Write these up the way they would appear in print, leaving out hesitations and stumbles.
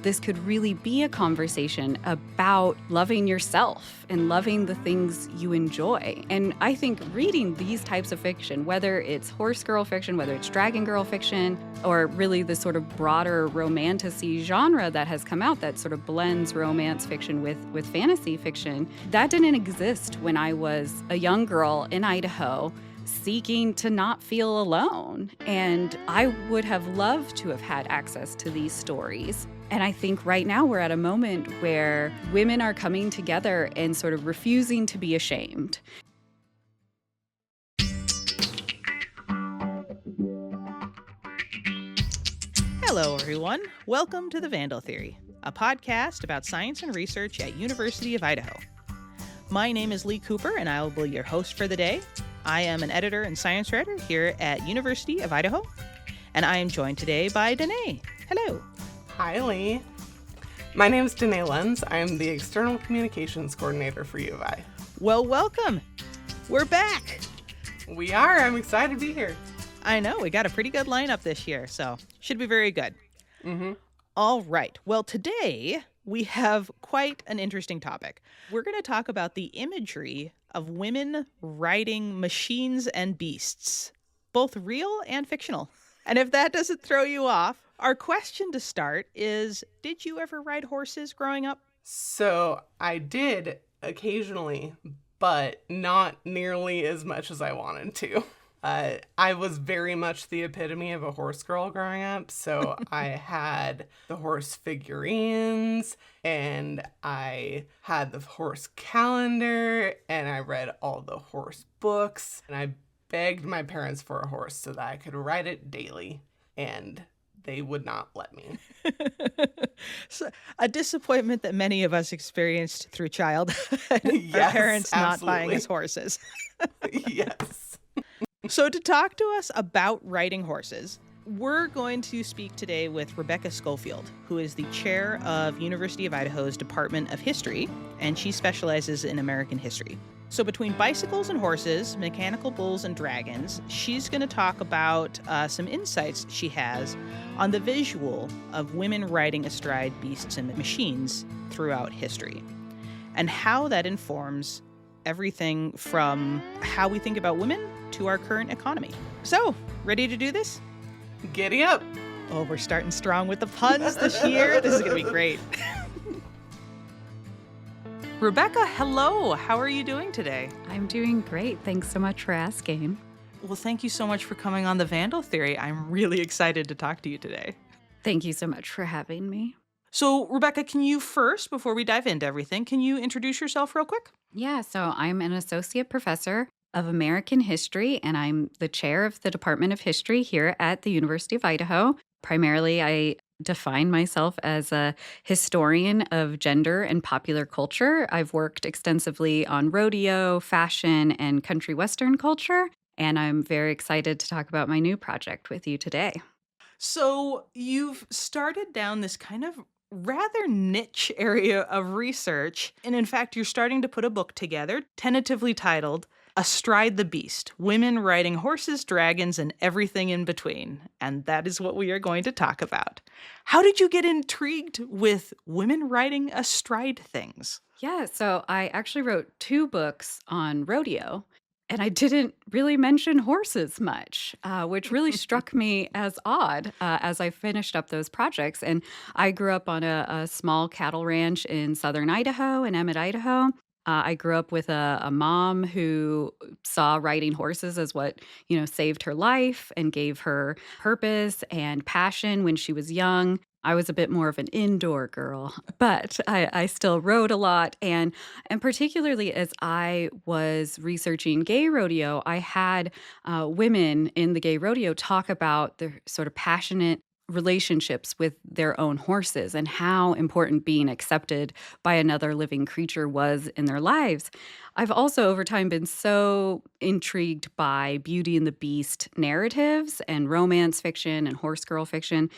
this could really be a conversation about loving yourself and loving the things you enjoy. And I think reading these types of fiction, whether it's horse girl fiction, whether it's dragon girl fiction, or really the sort of broader romantasy genre that has come out that sort of blends romance fiction with fantasy fiction, that didn't exist when I was a young girl in Idaho seeking to not feel alone. And I would have loved to have had access to these stories. And I think right now we're at a moment where women are coming together and sort of refusing to be ashamed. Hello, everyone. Welcome to the Vandal Theory, a podcast about science and research at University of Idaho. My name is Lee Cooper, and I will be your host for the day. I am an editor and science writer here at University of Idaho, and I am joined today by Danae. Hello. Hi, Lee. My name is Danae Lenz. I am the External Communications Coordinator for U of I. Well, welcome. We're back. We are. I'm excited to be here. I know. We got a pretty good lineup this year, so should be very good. Mm-hmm. All right. Well, today we have quite an interesting topic. We're going to talk about the imagery of women riding machines and beasts, both real and fictional. And if that doesn't throw you off, our question to start is, did you ever ride horses growing up? So I did occasionally, but not nearly as much as I wanted to. I was very much the epitome of a horse girl growing up. So I had the horse figurines, and I had the horse calendar, and I read all the horse books, and I begged my parents for a horse so that I could ride it daily, and they would not let me. So, a disappointment that many of us experienced through childhood. Yes, our parents absolutely. not buying us horses. Yes. So to talk to us about riding horses, we're going to speak today with Rebecca Scofield, who is the chair of University of Idaho's Department of History, and she specializes in American history. So between bicycles and horses, mechanical bulls and dragons, she's going to talk about some insights she has on the visual of women riding astride beasts and machines throughout history, and how that informs everything from how we think about women to our current economy. So, ready to do this? Giddy up. Oh, we're starting strong with the puns this year. This is going to be great. Rebecca, hello. How are you doing today? I'm doing great. Thanks so much for asking. Well, thank you so much for coming on the Vandal Theory. I'm really excited to talk to you today. Thank you so much for having me. So, Rebecca, can you first, before we dive into everything, can you introduce yourself real quick? Yeah, so I'm an associate professor of American history, and I'm the chair of the Department of History here at the University of Idaho. Primarily, I define myself as a historian of gender and popular culture. I've worked extensively on rodeo, fashion, and country western culture, and I'm very excited to talk about my new project with you today. So, you've started down this kind of rather niche area of research, and in fact, you're starting to put a book together, tentatively titled Astride the Beast, Women Riding Horses, Dragons, and Everything in Between. And that is what we are going to talk about. How did you get intrigued with women riding astride things? Yeah, so I actually wrote 2 books on rodeo, and I didn't really mention horses much, which really struck me as odd as I finished up those projects. And I grew up on a small cattle ranch in southern Idaho, in Emmett, Idaho. I grew up with a mom who saw riding horses as what, saved her life and gave her purpose and passion when she was young. I was a bit more of an indoor girl, but I still rode a lot. And particularly as I was researching gay rodeo, I had women in the gay rodeo talk about their sort of passionate relationships with their own horses and how important being accepted by another living creature was in their lives. I've also over time been so intrigued by Beauty and the Beast narratives and romance fiction and horse girl fiction.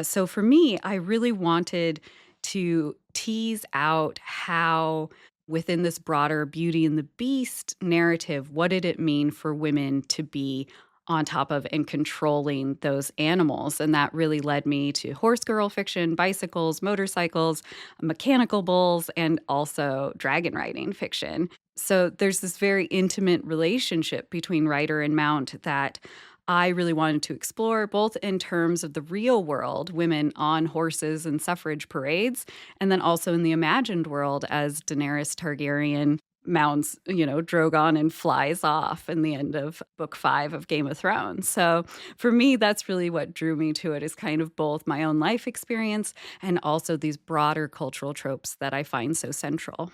So for me, I really wanted to tease out how within this broader Beauty and the Beast narrative, what did it mean for women to be on top of and controlling those animals. And that really led me to horse girl fiction, bicycles, motorcycles, mechanical bulls, and also dragon riding fiction. So there's this very intimate relationship between rider and mount that I really wanted to explore, both in terms of the real world, women on horses and suffrage parades, and then also in the imagined world as Daenerys Targaryen mounts, Drogon and flies off in the end of book 5 of Game of Thrones. So for me, that's really what drew me to it, is kind of both my own life experience and also these broader cultural tropes that I find so central.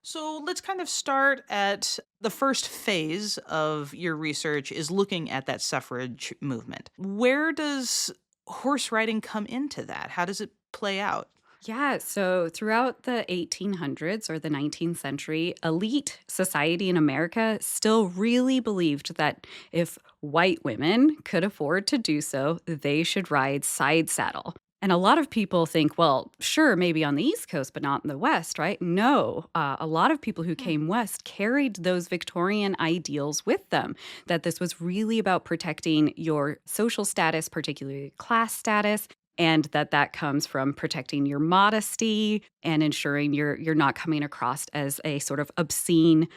So let's kind of start at the first phase of your research is looking at that suffrage movement. Where does horse riding come into that? How does it play out? Yeah, so throughout the 1800s or the 19th century, elite society in America still really believed that if white women could afford to do so, they should ride side saddle. And a lot of people think, well, sure, maybe on the East Coast, but not in the West, right? No, a lot of people who Hmm. came West carried those Victorian ideals with them, that this was really about protecting your social status, particularly class status, and that comes from protecting your modesty and ensuring you're not coming across as a sort of obscene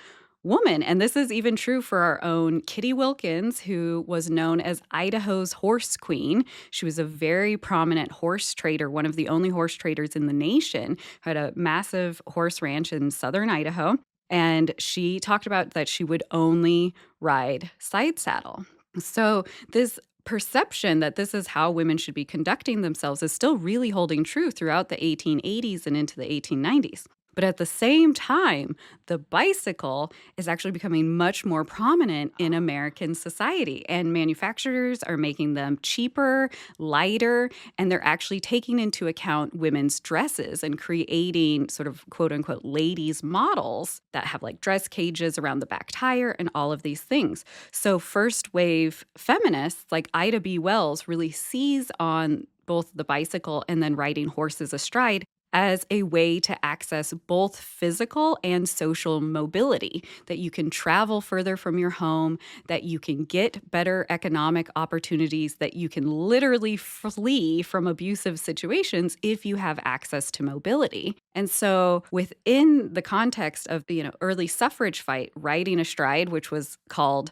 woman. And this is even true for our own Kitty Wilkins, who was known as Idaho's horse queen. She was a very prominent horse trader, one of the only horse traders in the nation, had a massive horse ranch in southern Idaho. And she talked about that she would only ride side saddle. So, this perception that this is how women should be conducting themselves is still really holding true throughout the 1880s and into the 1890s. But at the same time, the bicycle is actually becoming much more prominent in American society, and manufacturers are making them cheaper, lighter, and they're actually taking into account women's dresses and creating sort of quote unquote ladies' models that have like dress cages around the back tire and all of these things. So, first wave feminists like Ida B. Wells really seize on both the bicycle and then riding horses astride as a way to access both physical and social mobility, that you can travel further from your home, that you can get better economic opportunities, that you can literally flee from abusive situations if you have access to mobility. And so within the context of the early suffrage fight, riding astride, which was called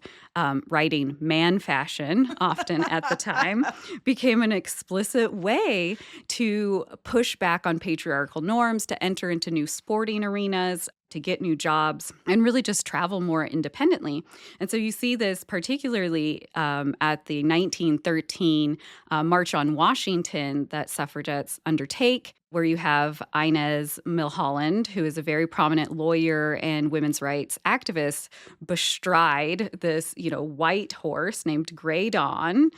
riding man fashion often at the time, became an explicit way to push back on patriarchal norms, to enter into new sporting arenas, to get new jobs, and really just travel more independently. And so you see this particularly at the 1913 March on Washington that suffragettes undertake, where you have Inez Milholland, who is a very prominent lawyer and women's rights activist, bestride this, white horse named Grey Dawn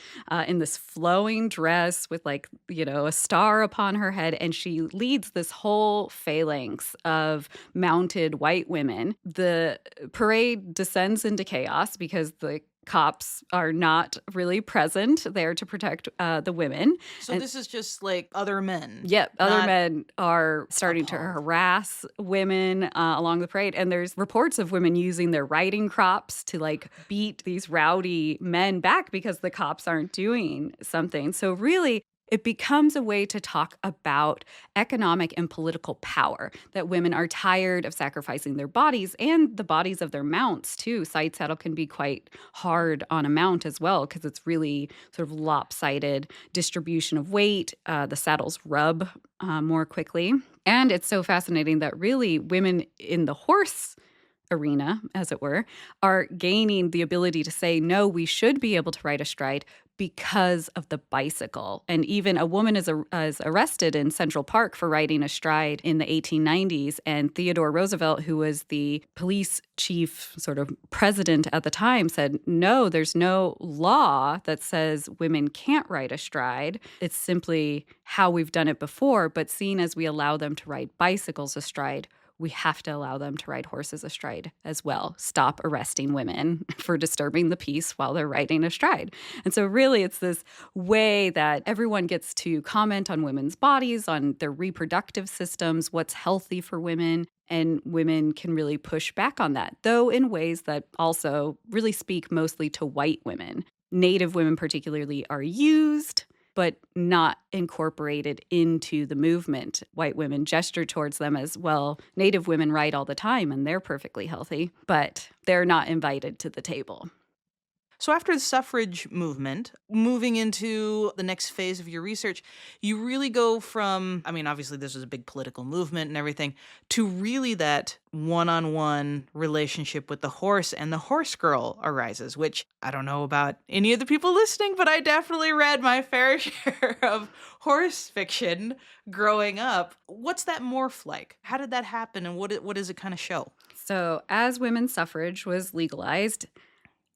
in this flowing dress with a star upon her head. And she leads this whole phalanx of mounted white women. The parade descends into chaos because the cops are not really present there to protect the women. So And this is just like other men. yep, other Not men are starting to appalled. harass women along the parade. And there's reports of women using their riding crops to beat these rowdy men back because the cops aren't doing something. So, really, it becomes a way to talk about economic and political power, that women are tired of sacrificing their bodies and the bodies of their mounts, too. Side saddle can be quite hard on a mount as well because it's really sort of lopsided distribution of weight. The saddles rub more quickly. And it's so fascinating that really women in the horse arena, as it were, are gaining the ability to say, no, we should be able to ride astride because of the bicycle. And even a woman is arrested in Central Park for riding astride in the 1890s. And Theodore Roosevelt, who was the police chief sort of president at the time, said, no, there's no law that says women can't ride astride. It's simply how we've done it before. But seeing as we allow them to ride bicycles astride, we have to allow them to ride horses astride as well. Stop arresting women for disturbing the peace while they're riding astride. And so really it's this way that everyone gets to comment on women's bodies, on their reproductive systems, what's healthy for women. And women can really push back on that, though in ways that also really speak mostly to white women. Native women, particularly, are used, but not incorporated into the movement. White women gesture towards them as, well, Native women ride all the time and they're perfectly healthy, but they're not invited to the table. So after the suffrage movement, moving into the next phase of your research, you really go from, I mean, obviously this was a big political movement and everything, to really that one-on-one relationship with the horse, and the horse girl arises, which I don't know about any of the people listening, but I definitely read my fair share of horse fiction growing up. What's that morph like? How did that happen, and what does it kind of show? So, as women's suffrage was legalized,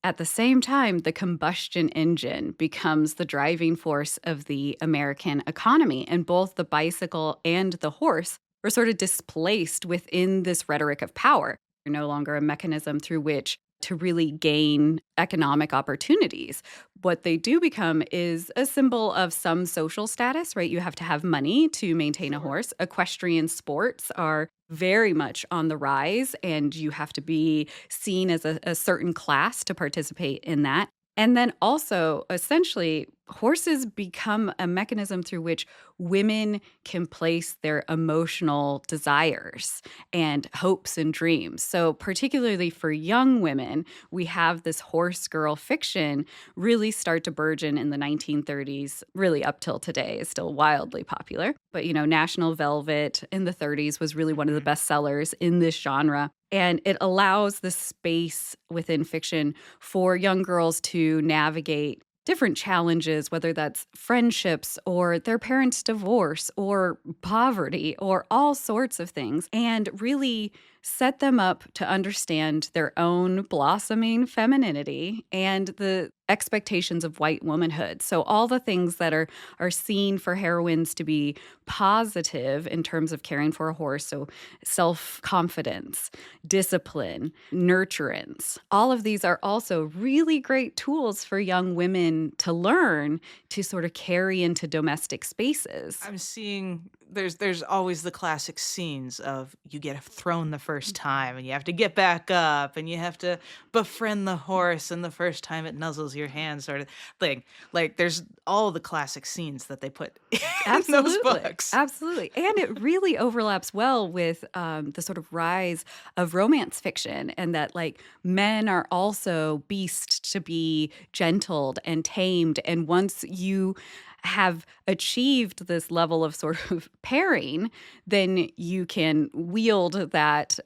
at the same time, the combustion engine becomes the driving force of the American economy, and both the bicycle and the horse were sort of displaced within this rhetoric of power. They're no longer a mechanism through which to really gain economic opportunities. What they do become is a symbol of some social status, right? You have to have money to maintain a horse. Equestrian sports are very much on the rise, and you have to be seen as a certain class to participate in that. And then also, essentially, horses become a mechanism through which women can place their emotional desires and hopes and dreams. So, particularly for young women, we have this horse girl fiction really start to burgeon in the 1930s, really up till today is still wildly popular. But, National Velvet in the 30s was really one of the best sellers in this genre. And it allows the space within fiction for young girls to navigate different challenges, whether that's friendships or their parents' divorce or poverty or all sorts of things, and really set them up to understand their own blossoming femininity and the expectations of white womanhood. So all the things that are seen for heroines to be positive in terms of caring for a horse, so self-confidence, discipline, nurturance, all of these are also really great tools for young women to learn to sort of carry into domestic spaces. I'm seeing there's always the classic scenes of you get thrown the first time and you have to get back up and you have to befriend the horse, and the first time it nuzzles your hand sort of thing. Like there's all the classic scenes that they put in those Absolutely. books. Absolutely. And it really overlaps well with the sort of rise of romance fiction, and that like men are also beasts to be gentled and tamed. And once you have achieved this level of sort of pairing, then you can wield that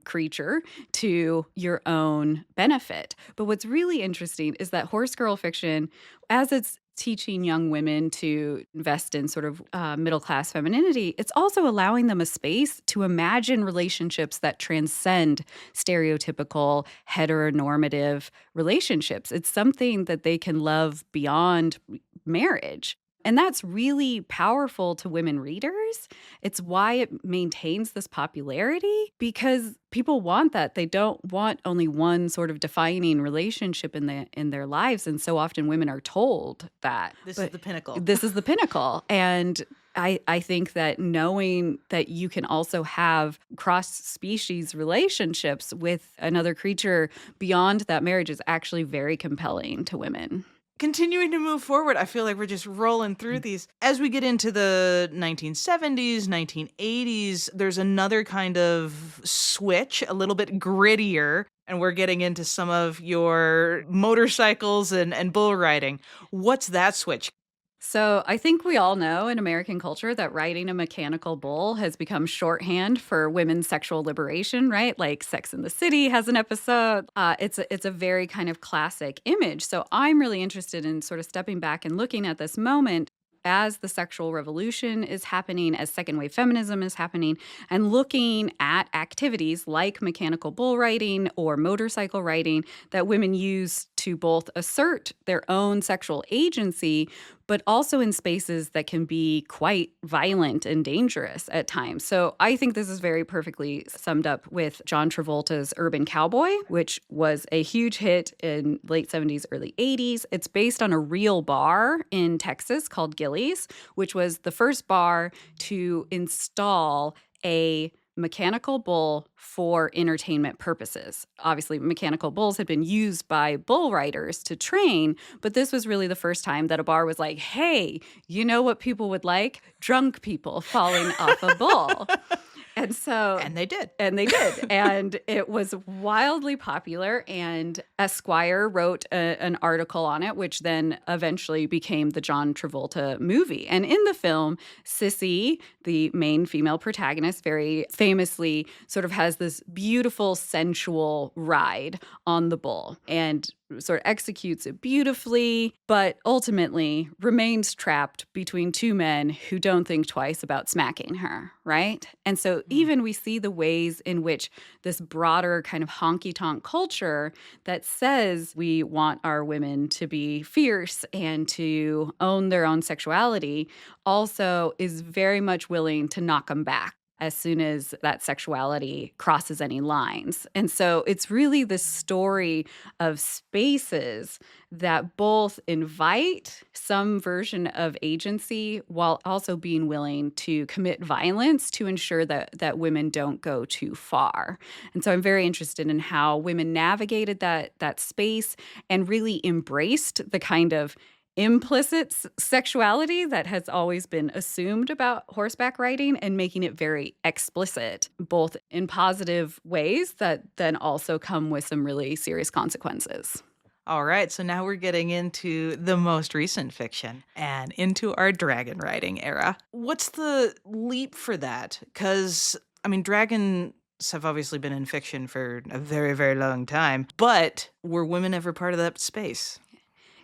creature to your own benefit. But what's really interesting is that horse girl fiction, as it's teaching young women to invest in sort of middle-class femininity, it's also allowing them a space to imagine relationships that transcend stereotypical heteronormative relationships. It's something that they can love beyond marriage. And that's really powerful to women readers. It's why it maintains this popularity, because people want that. They don't want only one sort of defining relationship in their lives. And so often women are told that. This is the pinnacle. This is the pinnacle. And I think that knowing that you can also have cross-species relationships with another creature beyond that marriage is actually very compelling to women. Continuing to move forward, I feel like we're just rolling through these. As we get into the 1970s, 1980s, there's another kind of switch, a little bit grittier, and we're getting into some of your motorcycles and bull riding. What's that switch? So I think we all know in American culture that riding a mechanical bull has become shorthand for women's sexual liberation, right? Like Sex and the City has an episode. It's a very kind of classic image. So I'm really interested in sort of stepping back and looking at this moment as the sexual revolution is happening, as second wave feminism is happening, and looking at activities like mechanical bull riding or motorcycle riding that women use to both assert their own sexual agency, but also in spaces that can be quite violent and dangerous at times. So I think this is very perfectly summed up with John Travolta's Urban Cowboy, which was a huge hit in late 70s, early 80s. It's based on a real bar in Texas called Gilley's, which was the first bar to install a mechanical bull for entertainment purposes. Obviously, mechanical bulls had been used by bull riders to train, but this was really the first time that a bar was like, hey, you know what people would like? Drunk people falling off a bull. And so And they did. and they did. And it was wildly popular. And Esquire wrote an article on it, which then eventually became the John Travolta movie. And in the film, Sissy, the main female protagonist, very famously sort of has this beautiful, sensual ride on the bull and sort of executes it beautifully, but ultimately remains trapped between two men who don't think twice about smacking her, right? And so even we see the ways in which this broader kind of honky-tonk culture that says we want our women to be fierce and to own their own sexuality also is very much willing to knock them back as soon as that sexuality crosses any lines. And so it's really this story of spaces that both invite some version of agency while also being willing to commit violence to ensure that women don't go too far. And so I'm very interested in how women navigated that space and really embraced the kind of implicit sexuality that has always been assumed about horseback riding and making it very explicit, both in positive ways that then also come with some really serious consequences. All right, so now we're getting into the most recent fiction and into our dragon riding era. What's the leap for that? Because, I mean, dragons have obviously been in fiction for a very, very long time, but were women ever part of that space?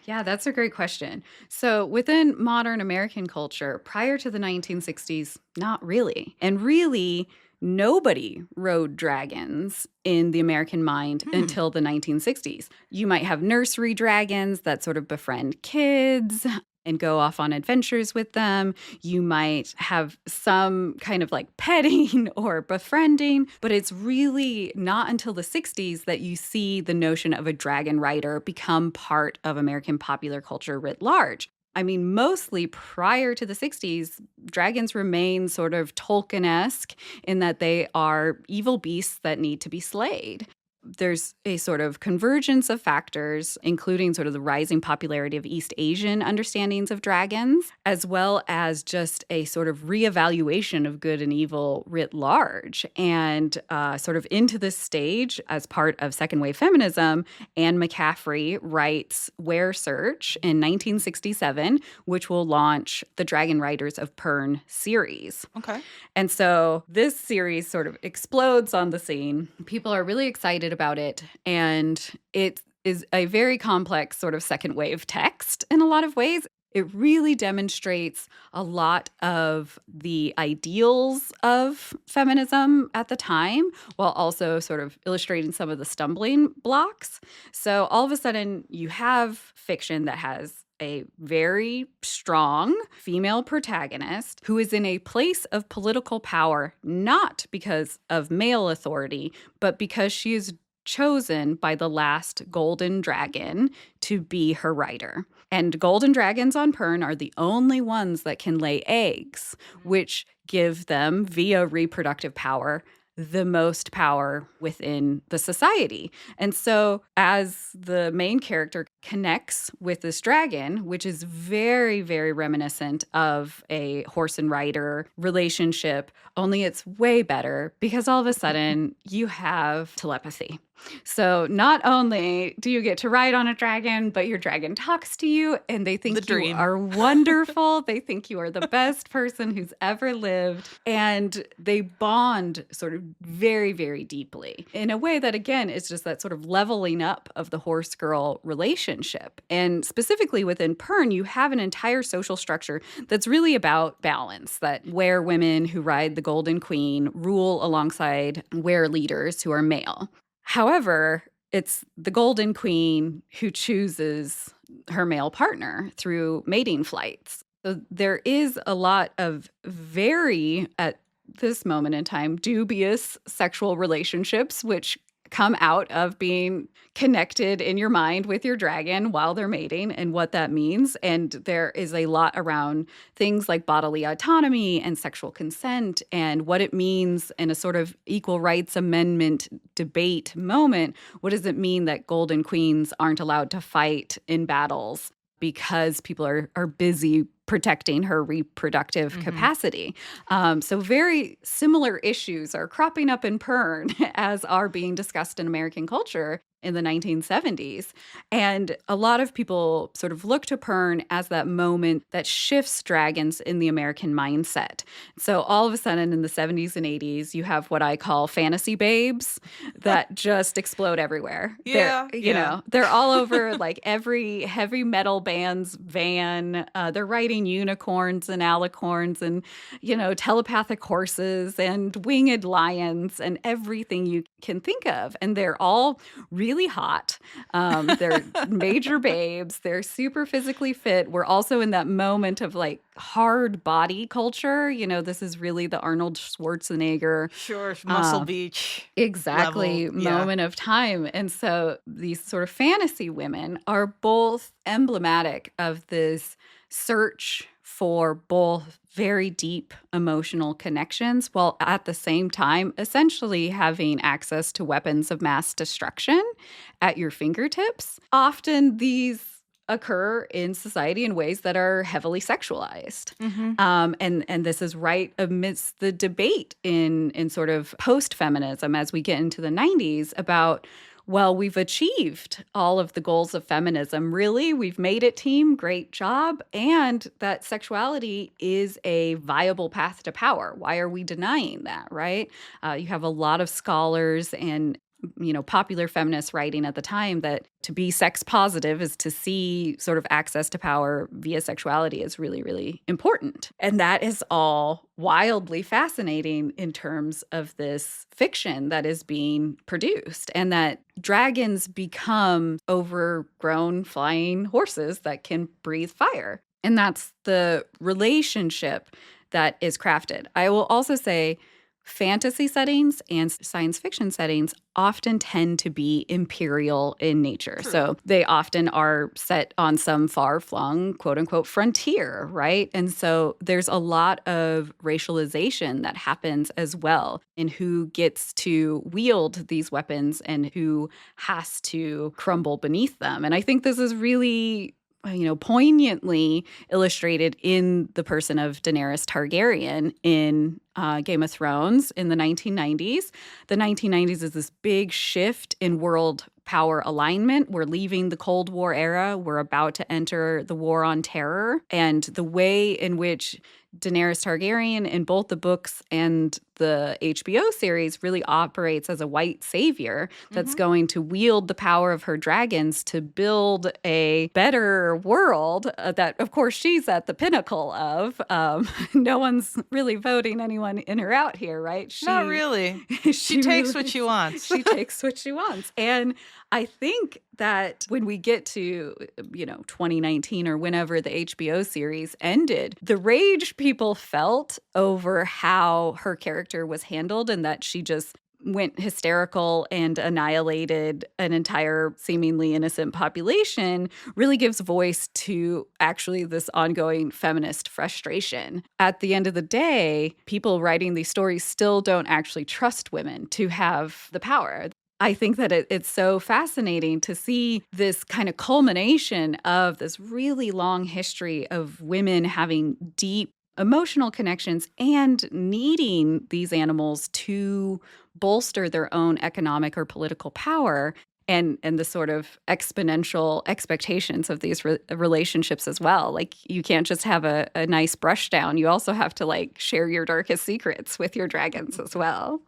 Yeah, that's a great question. So, within modern American culture, prior to the 1960s, not really. And really, nobody rode dragons in the American mind until the 1960s. You might have nursery dragons that sort of befriend kids and go off on adventures with them. You might have some kind of like petting or befriending, but it's really not until the 60s that you see the notion of a dragon rider become part of American popular culture writ large. I mean, mostly prior to the 60s, dragons remain sort of Tolkien-esque in that they are evil beasts that need to be slayed. There's a sort of convergence of factors, including sort of the rising popularity of East Asian understandings of dragons, as well as just a sort of reevaluation of good and evil writ large. And sort of into this stage, as part of second wave feminism, Anne McCaffrey writes Where Search in 1967, which will launch the Dragon Riders of Pern series. Okay. And so this series sort of explodes on the scene. People are really excited about it. And it is a very complex sort of second wave text in a lot of ways. It really demonstrates a lot of the ideals of feminism at the time, while also sort of illustrating some of the stumbling blocks. So all of a sudden, you have fiction that has a very strong female protagonist who is in a place of political power, not because of male authority, but because she is chosen by the last golden dragon to be her rider. And golden dragons on Pern are the only ones that can lay eggs, which give them, via reproductive power, the most power within the society. And so as the main character connects with this dragon, which is very, very reminiscent of a horse and rider relationship, only it's way better because all of a sudden you have telepathy. So not only do you get to ride on a dragon, but your dragon talks to you and they think you are wonderful. They think you are the best person who's ever lived. And they bond sort of very, very deeply in a way that, again, is just that sort of leveling up of the horse-girl relationship. And specifically within Pern, you have an entire social structure that's really about balance, that where women who ride the Golden Queen rule alongside where leaders who are male. However, it's the Golden Queen who chooses her male partner through mating flights. So there is a lot of very, at this moment in time, dubious sexual relationships, which come out of being connected in your mind with your dragon while they're mating and what that means. And there is a lot around things like bodily autonomy and sexual consent and what it means in a sort of equal rights amendment debate moment. What does it mean that golden queens aren't allowed to fight in battles because people are busy protecting her reproductive capacity? So very similar issues are cropping up in Pern as are being discussed in American culture in the 1970s. And a lot of people sort of look to Pern as that moment that shifts dragons in the American mindset. So all of a sudden in the 70s and 80s, you have what I call fantasy babes that just explode everywhere. Yeah, They're all over like every heavy metal band's van. They're riding unicorns and alicorns and, telepathic horses and winged lions and everything you can think of. And they're all really hot. They're major babes. They're super physically fit. We're also in that moment of like hard body culture. This is really the Arnold Schwarzenegger. Sure, Muscle Beach. Exactly. Level. Yeah. Moment of time. And so these sort of fantasy women are both emblematic of this search for both very deep emotional connections while at the same time essentially having access to weapons of mass destruction at your fingertips. Often these occur in society in ways that are heavily sexualized. And this is right amidst the debate in sort of post-feminism as we get into the 90s about, well, we've achieved all of the goals of feminism. Really, we've made it, team. Great job. And that sexuality is a viable path to power. Why are we denying that, right? You have a lot of scholars and popular feminist writing at the time that to be sex positive is to see sort of access to power via sexuality is really, really important. And that is all wildly fascinating in terms of this fiction that is being produced and that dragons become overgrown flying horses that can breathe fire. And that's the relationship that is crafted. I will also say fantasy settings and science fiction settings often tend to be imperial in nature. True. So they often are set on some far-flung, quote-unquote, frontier, right? And so there's a lot of racialization that happens as well in who gets to wield these weapons and who has to crumble beneath them. And I think this is really poignantly illustrated in the person of Daenerys Targaryen in Game of Thrones in the 1990s. The 1990s is this big shift in world power alignment. We're leaving the Cold War era. We're about to enter the War on Terror. And the way in which Daenerys Targaryen in both the books and the HBO series really operates as a white savior that's going to wield the power of her dragons to build a better world that, of course, she's at the pinnacle of. No one's really voting anyone in or out here, right? Not really. She takes what she wants. She takes what she wants. And I think that when we get to, 2019 or whenever the HBO series ended, the rage people felt over how her character was handled and that she just went hysterical and annihilated an entire seemingly innocent population really gives voice to actually this ongoing feminist frustration. At the end of the day, people writing these stories still don't actually trust women to have the power. I think that it's so fascinating to see this kind of culmination of this really long history of women having deep emotional connections and needing these animals to bolster their own economic or political power and the sort of exponential expectations of these relationships as well. Like you can't just have a nice brush down. You also have to like share your darkest secrets with your dragons as well.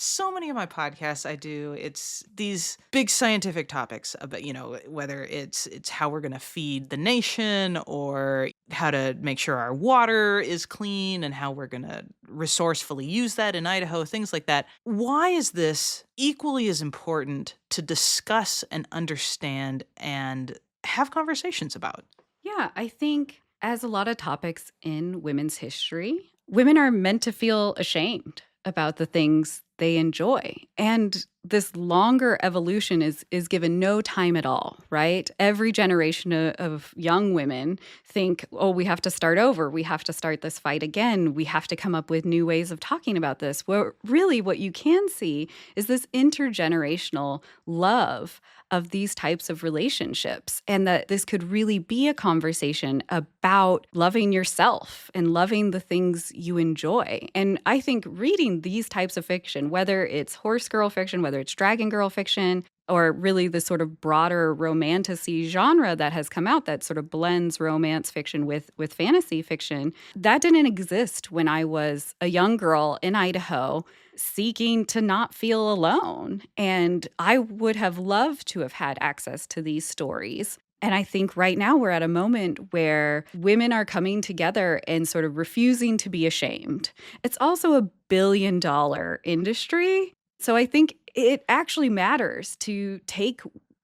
So many of my podcasts I do, it's these big scientific topics about, whether it's how we're going to feed the nation or how to make sure our water is clean and how we're going to resourcefully use that in Idaho, things like that. Why is this equally as important to discuss and understand and have conversations about? Yeah, I think as a lot of topics in women's history, women are meant to feel ashamed about the things they enjoy. And this longer evolution is given no time at all, right? Every generation of young women think, oh, we have to start over. We have to start this fight again. We have to come up with new ways of talking about this. Well, really, what you can see is this intergenerational love of these types of relationships, and that this could really be a conversation about loving yourself and loving the things you enjoy. And I think reading these types of fiction, whether it's horse girl fiction, whether it's dragon girl fiction, or really the sort of broader romantasy genre that has come out that sort of blends romance fiction with fantasy fiction, that didn't exist when I was a young girl in Idaho seeking to not feel alone. And I would have loved to have had access to these stories. And I think right now we're at a moment where women are coming together and sort of refusing to be ashamed. It's also a billion-dollar industry. So I think it actually matters to take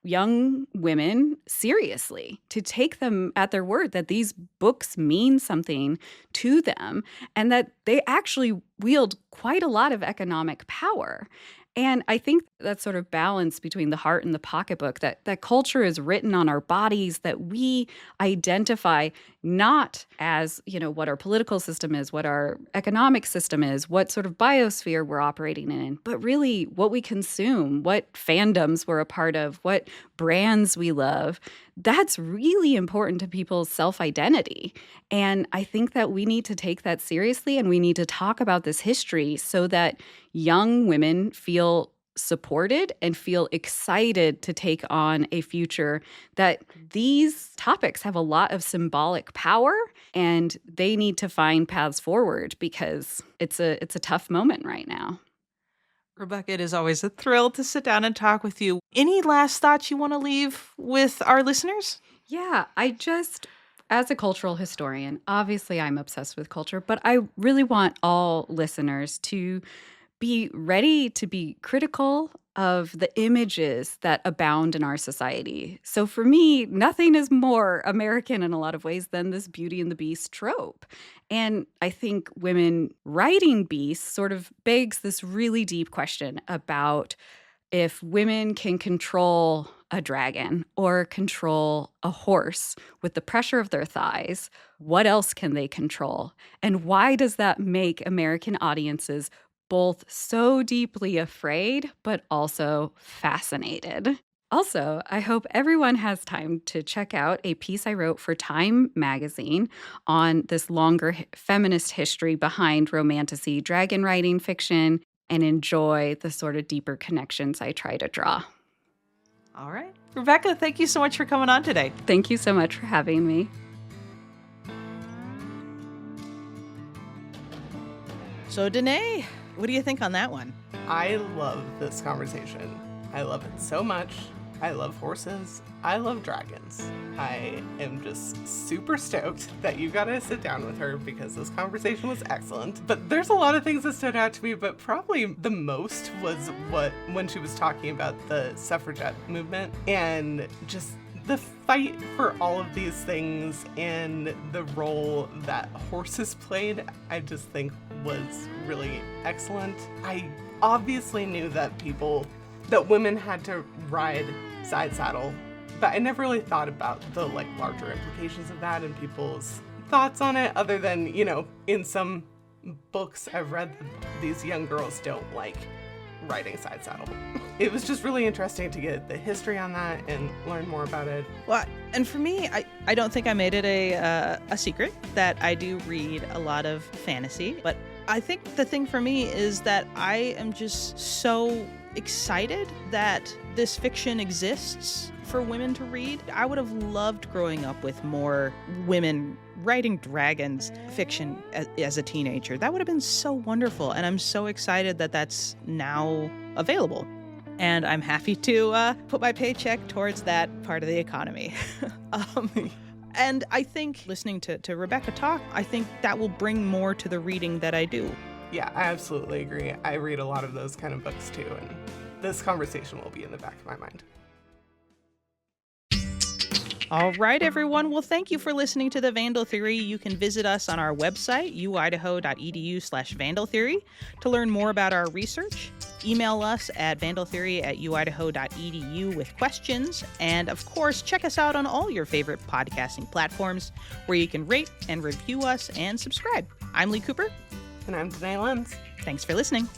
young women seriously, to take them at their word that these books mean something to them and that they actually wield quite a lot of economic power. And I think that sort of balance between the heart and the pocketbook, that culture is written on our bodies, that we identify not as, what our political system is, what our economic system is, what sort of biosphere we're operating in, but really what we consume, what fandoms we're a part of, what brands we love. That's really important to people's self-identity. And I think that we need to take that seriously, and we need to talk about this history so that young women feel supported and feel excited to take on a future, that these topics have a lot of symbolic power and they need to find paths forward because it's a tough moment right now. Rebecca, it is always a thrill to sit down and talk with you. Any last thoughts you want to leave with our listeners? Yeah, as a cultural historian, obviously I'm obsessed with culture, but I really want all listeners to be ready to be critical of the images that abound in our society. So for me, nothing is more American in a lot of ways than this Beauty and the Beast trope. And I think women writing beasts sort of begs this really deep question about if women can control a dragon or control a horse with the pressure of their thighs, what else can they control? And why does that make American audiences both so deeply afraid, but also fascinated? Also, I hope everyone has time to check out a piece I wrote for Time magazine on this longer feminist history behind romantasy dragon riding fiction and enjoy the sort of deeper connections I try to draw. All right. Rebecca, thank you so much for coming on today. Thank you so much for having me. So, Danae, what do you think on that one? I love this conversation. I love it so much. I love horses. I love dragons. I am just super stoked that you got to sit down with her because this conversation was excellent. But there's a lot of things that stood out to me, but probably the most was when she was talking about the suffragette movement and just the fight for all of these things and the role that horses played, I just think was really excellent. I obviously knew that women had to ride side saddle, but I never really thought about the larger implications of that and people's thoughts on it, other than, in some books I've read that these young girls don't like riding side saddle. It was just really interesting to get the history on that and learn more about it. Well, and for me, I don't think I made it a secret that I do read a lot of fantasy, but I think the thing for me is that I am just so excited that this fiction exists for women to read. I would have loved growing up with more women writing dragons fiction as a teenager. That would have been so wonderful, and I'm so excited that that's now available. And I'm happy to put my paycheck towards that part of the economy. And I think listening to Rebecca talk, I think that will bring more to the reading that I do. Yeah, I absolutely agree. I read a lot of those kind of books too, and this conversation will be in the back of my mind. All right, everyone. Well, thank you for listening to the Vandal Theory. You can visit us on our website, uidaho.edu/Vandal Theory, to learn more about our research. Email us at vandaltheory@uidaho.edu with questions. And of course, check us out on all your favorite podcasting platforms where you can rate and review us and subscribe. I'm Lee Cooper. And I'm Danae Lenz. Thanks for listening.